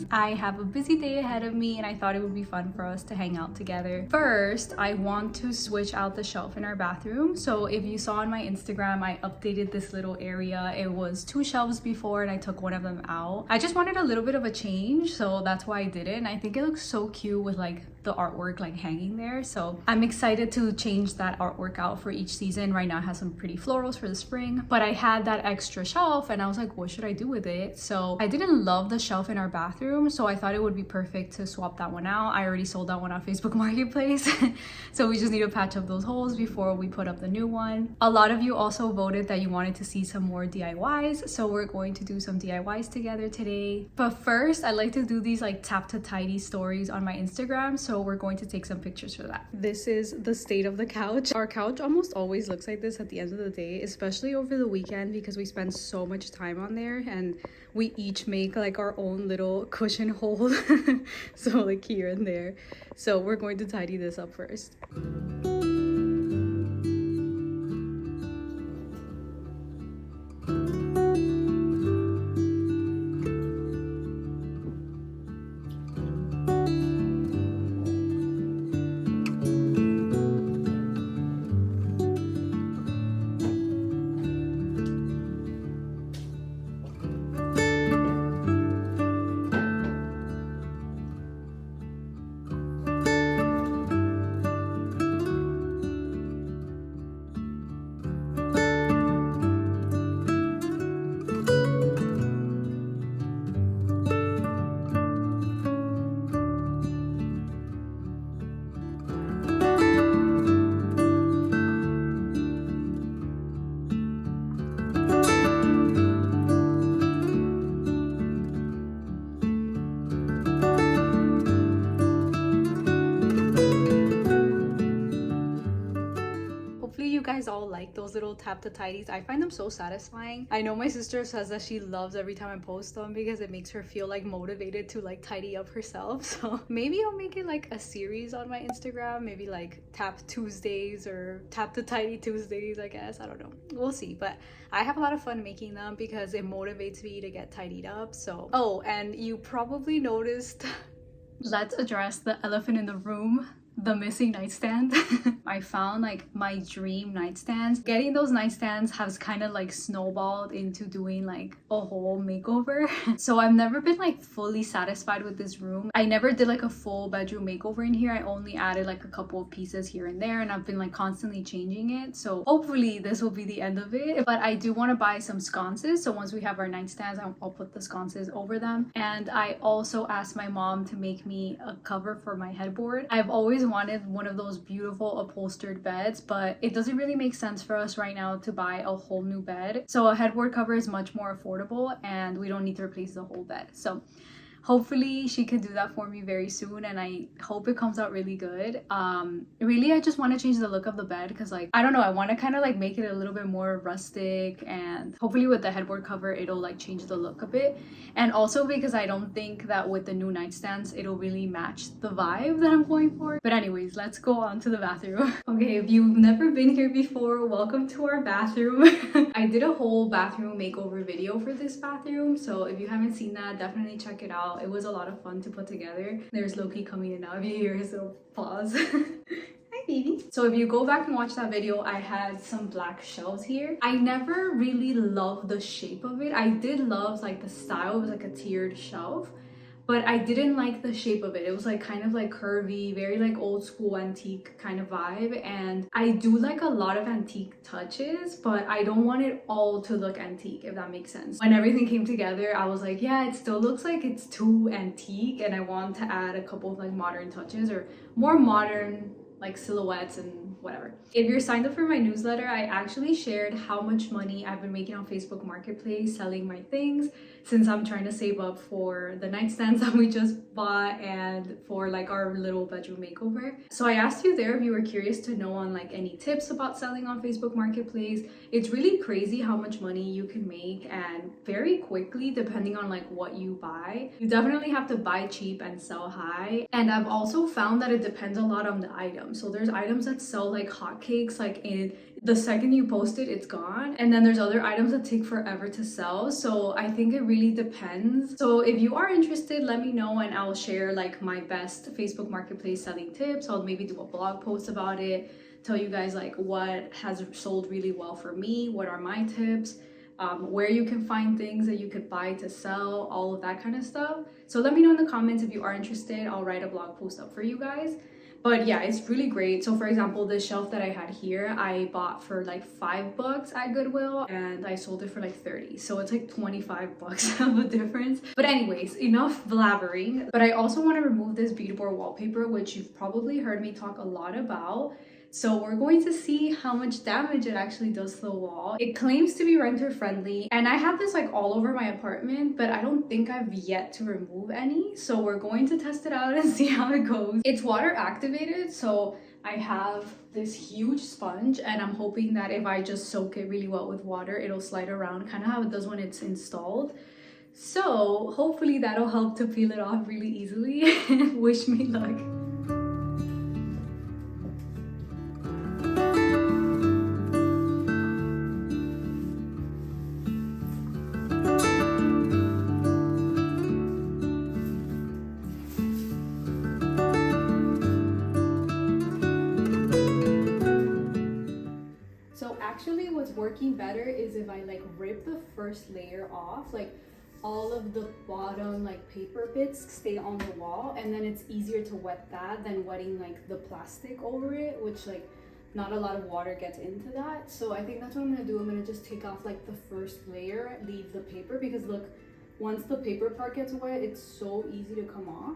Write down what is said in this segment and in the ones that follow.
I have a busy day ahead of me and I thought it would be fun for us to hang out together. First, I want to switch out the shelf in our bathroom. So if you saw on my Instagram, I updated this little area. It was 2 shelves before and I took one of them out. I just wanted a little bit of a change, so that's why I did it. And I think it looks so cute with like the artwork like hanging there. So I'm excited to change that artwork out for each season. Right now it has some pretty florals for the spring, but I had that extra shelf and I was like, what should I do with it? So I didn't love the shelf in our bathroom, so I thought it would be perfect to swap that one out. I already sold that one on Facebook Marketplace. So we just need to patch up those holes before we put up the new one. A lot of you also voted that you wanted to see some more DIYs, so we're going to do some DIYs together today. But first, I like to do these like tap to tidy stories on my Instagram, so we're going to take some pictures for that. This is the state of the couch. Our couch almost always looks like this at the end of the day, especially over the weekend because we spend so much time on there and we each make like our own little cushion hole. So like here and there. So we're going to tidy this up first. You guys all like those little tap to tidies. I find them so satisfying. I know my sister says that she loves every time I post them because it makes her feel like motivated to like tidy up herself. So maybe I'll make it like a series on my Instagram, maybe like tap Tuesdays or tap to tidy Tuesdays, I guess. I don't know, we'll see. But I have a lot of fun making them because it motivates me to get tidied up. So oh, and you probably noticed let's address the elephant in the room, the missing nightstand. I found like my dream nightstands. Getting those nightstands has kind of like snowballed into doing like a whole makeover. So I've never been like fully satisfied with this room. I never did like a full bedroom makeover in here. I only added like a couple of pieces here and there and I've been like constantly changing it. So hopefully this will be the end of it. But I do want to buy some sconces. So once we have our nightstands, I'll put the sconces over them. And I also asked my mom to make me a cover for my headboard. I've always wanted one of those beautiful upholstered beds, but it doesn't really make sense for us right now to buy a whole new bed. So a headboard cover is much more affordable and we don't need to replace the whole bed. So hopefully she could do that for me very soon and I hope it comes out really good. Really I just want to change the look of the bed because like I don't know, I want to kind of like make it a little bit more rustic and hopefully with the headboard cover it'll like change the look a bit. And also because I don't think that with the new nightstands it'll really match the vibe that I'm going for. But anyways, let's go on to the bathroom. Okay, if you've never been here before, welcome to our bathroom. I did a whole bathroom makeover video for this bathroom, so if you haven't seen that, definitely check it out. It was a lot of fun to put together. There's Loki coming in now. If you hear his little paws. Hi baby. So if you go back and watch that video, I had some black shelves here. I never really loved the shape of it. I did love like the style. It was like a tiered shelf, but I didn't like the shape of it. It was like kind of like curvy, very like old school antique kind of vibe. And I do like a lot of antique touches, but I don't want it all to look antique, if that makes sense. When everything came together, I was like, yeah, it still looks like it's too antique and I want to add a couple of like modern touches or more modern like silhouettes and whatever. If you're signed up for my newsletter, I actually shared how much money I've been making on Facebook Marketplace selling my things since I'm trying to save up for the nightstands that we just bought and for like our little bedroom makeover. So I asked you there if you were curious to know on like any tips about selling on Facebook Marketplace. It's really crazy how much money you can make and very quickly depending on like what you buy. You definitely have to buy cheap and sell high. And I've also found that it depends a lot on the item. items. So there's items that sell like hotcakes, like in the second you post it, it's gone. And then there's other items that take forever to sell. So I think it really depends. So if you are interested, let me know and I'll share like my best Facebook Marketplace selling tips. I'll maybe do a blog post about it, tell you guys like what has sold really well for me, what are my tips, where you can find things that you could buy to sell, all of that kind of stuff. So let me know in the comments if you are interested. I'll write a blog post up for you guys. But yeah, it's really great. So for example, the shelf that I had here, I bought for like $5 at Goodwill and I sold it for like 30. So it's like 25 bucks of a difference. But anyways, enough blabbering. But I also want to remove this beadboard wallpaper, which you've probably heard me talk a lot about. So we're going to see how much damage it actually does to the wall. It claims to be renter friendly and I have this like all over my apartment, but I don't think I've yet to remove any. So we're going to test it out and see how it goes. It's water activated, so I have this huge sponge and I'm hoping that if I just soak it really well with water, it'll slide around kind of how it does when it's installed. So hopefully that'll help to peel it off really easily. Wish me luck. Actually what's working better is if I like rip the first layer off, like all of the bottom like paper bits stay on the wall, and then it's easier to wet that than wetting like the plastic over it, which like not a lot of water gets into that. So I think that's what I'm gonna do. I'm gonna just take off like the first layer, leave the paper, because look, once the paper part gets wet, it's so easy to come off.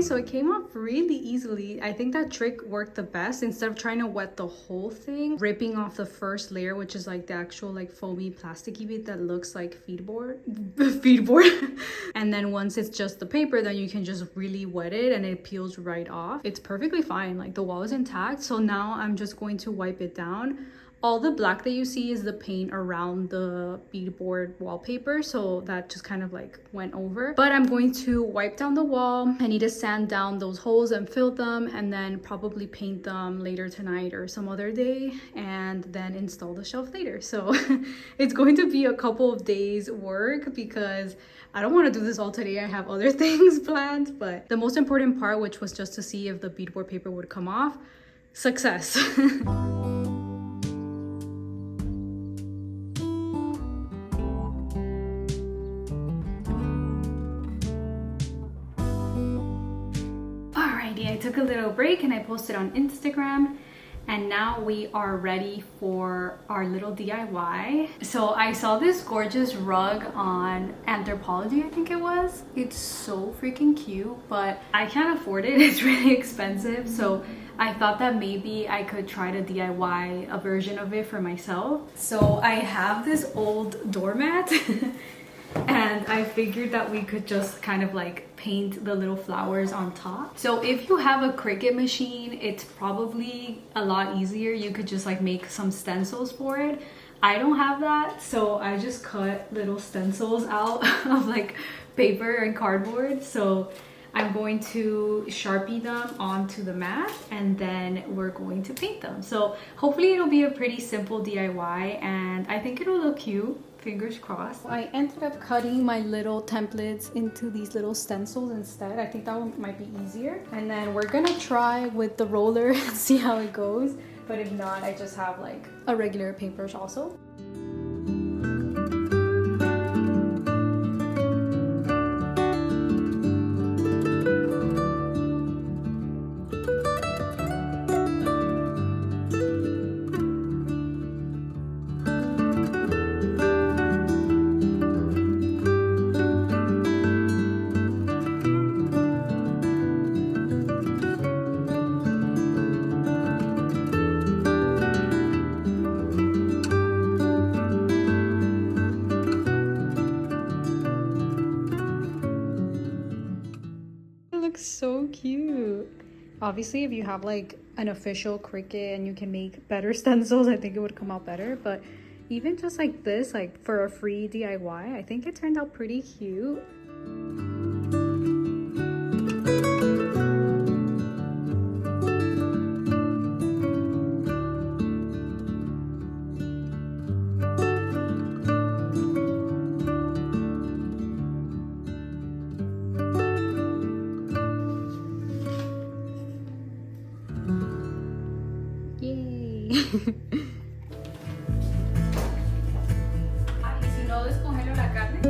So it came off really easily. I think that trick worked the best. Instead of trying to wet the whole thing, ripping off the first layer, which is like the actual like foamy plasticky bit that looks like feedboard and then once it's just the paper, then you can just really wet it and it peels right off. It's perfectly fine, like the wall is intact. So now I'm just going to wipe it down. All the black that you see is the paint around the beadboard wallpaper, so that just kind of like went over. But I'm going to wipe down the wall. I need to sand down those holes and fill them, and then probably paint them later tonight or some other day, and then install the shelf later. So it's going to be a couple of days work because I don't want to do this all today. I have other things planned, but the most important part, which was just to see if the beadboard paper would come off, success. I took a little break and I posted on Instagram, and now we are ready for our little DIY. So I saw this gorgeous rug on Anthropologie, I think it was. It's so freaking cute, but I can't afford it. It's really expensive. So I thought that maybe I could try to DIY a version of it for myself. So I have this old doormat and I figured that we could just kind of like paint the little flowers on top. So if you have a Cricut machine, it's probably a lot easier. You could just like make some stencils for it. I don't have that, so I just cut little stencils out of like paper and cardboard. So I'm going to Sharpie them onto the mat and then we're going to paint them. So hopefully it'll be a pretty simple DIY and I think it'll look cute. Fingers crossed. I ended up cutting my little templates into these little stencils instead. I think that one might be easier. And then we're gonna try with the roller and see how it goes. But if not, I just have like a regular paintbrush also. cute. Obviously, if you have like an official Cricut and you can make better stencils, I think it would come out better. But even just like this, like for a free DIY, I think it turned out pretty cute. Yay! Ah, y si no descongelo la carne.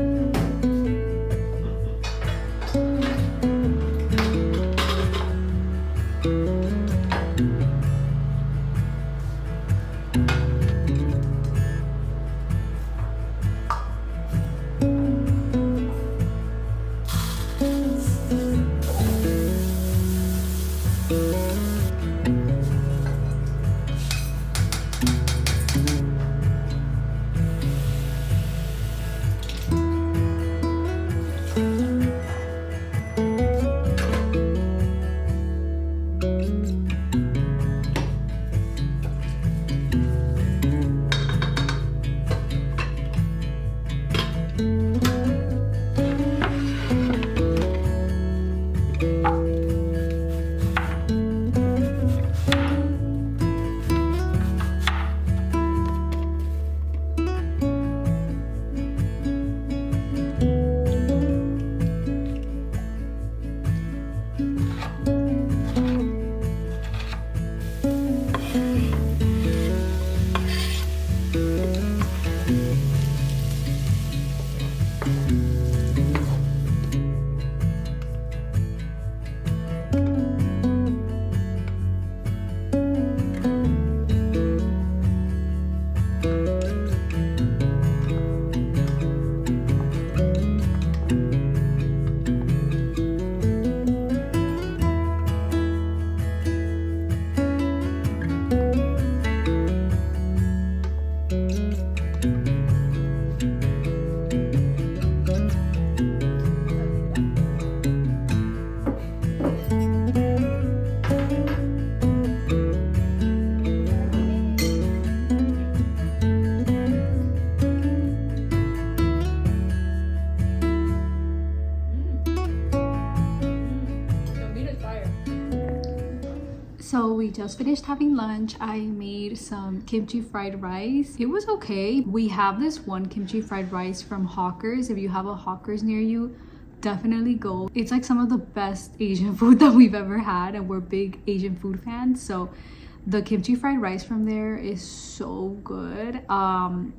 So we just finished having lunch. I made some kimchi fried rice. It was okay. We have this one kimchi fried rice from Hawkers. If you have a Hawkers near you, definitely go. It's like some of the best Asian food that we've ever had, and we're big Asian food fans. So the kimchi fried rice from there is so good.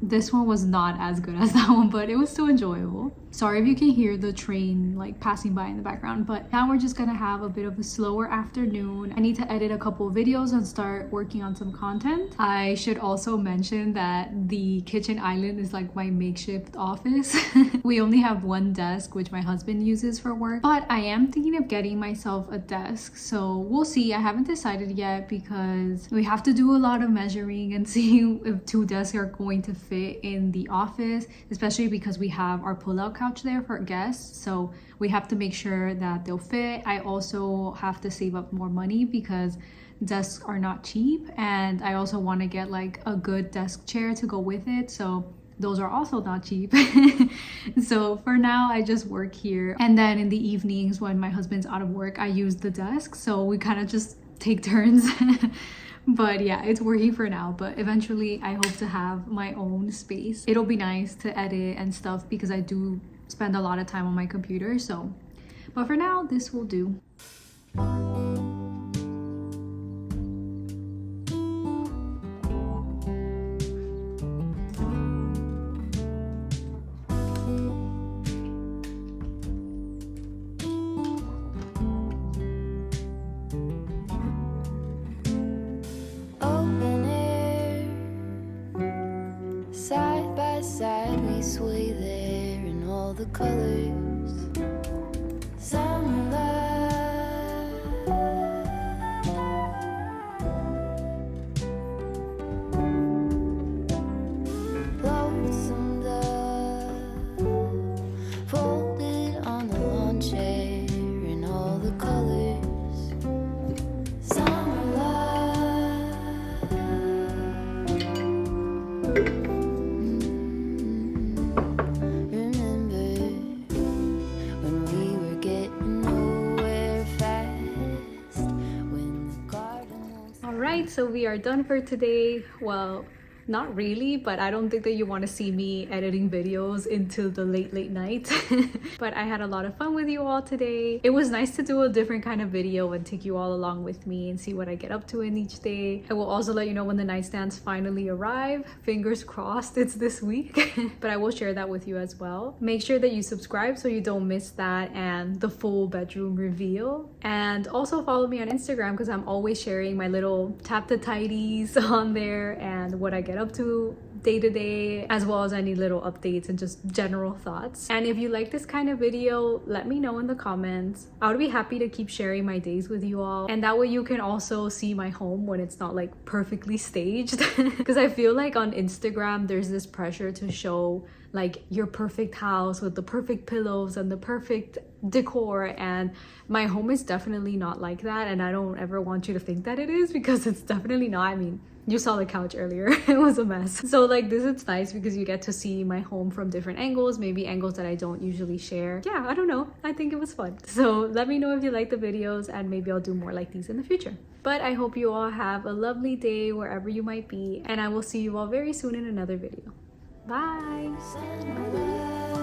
This one was not as good as that one, but it was still enjoyable. Sorry if you can hear the train like passing by in the background, but now we're just gonna have a bit of a slower afternoon. I need to edit a couple of videos and start working on some content. I should also mention that the kitchen island is like my makeshift office. We only have one desk, which my husband uses for work, but I am thinking of getting myself a desk, so we'll see. I haven't decided yet because we have to do a lot of measuring and see if 2 desks are going to fit in the office, especially because we have our pull-out couch there for guests, so we have to make sure that they'll fit. I also have to save up more money because desks are not cheap, and I also want to get like a good desk chair to go with it, so those are also not cheap. So for now I just work here, and then in the evenings when my husband's out of work I use the desk, so we kind of just take turns. But yeah, it's working for now, but eventually I hope to have my own space. It'll be nice to edit and stuff because I do spend a lot of time on my computer, so but for now this will do. Open air, side by side we sway there in all the colors. Sunlight, lonesome dove, folded on the lawn chair in all the colors. right, so we are done for today. Well, not really, but I don't think that you want to see me editing videos into the late night. But I had a lot of fun with you all today. It was nice to do a different kind of video and take you all along with me and see what I get up to in each day. I will also let you know when the nightstands finally arrive. Fingers crossed it's this week. But I will share that with you as well. Make sure that you subscribe so you don't miss that and the full bedroom reveal. And also follow me on Instagram because I'm always sharing my little tap the tidies on there and what I get up to day to day, as well as any little updates and just general thoughts. And if you like this kind of video, let me know in the comments. I would be happy to keep sharing my days with you all, and that way you can also see my home when it's not like perfectly staged. Because I feel like on Instagram there's this pressure to show like your perfect house with the perfect pillows and the perfect decor, and my home is definitely not like that, and I don't ever want you to think that it is, because it's definitely not. I mean, you saw the couch earlier. It was a mess. So like this, it's nice because you get to see my home from different angles, maybe angles that I don't usually share. Yeah, I don't know, I think it was fun. So let me know if you like the videos, and maybe I'll do more like these in the future. But I hope you all have a lovely day wherever you might be, and I will see you all very soon in another video. Bye.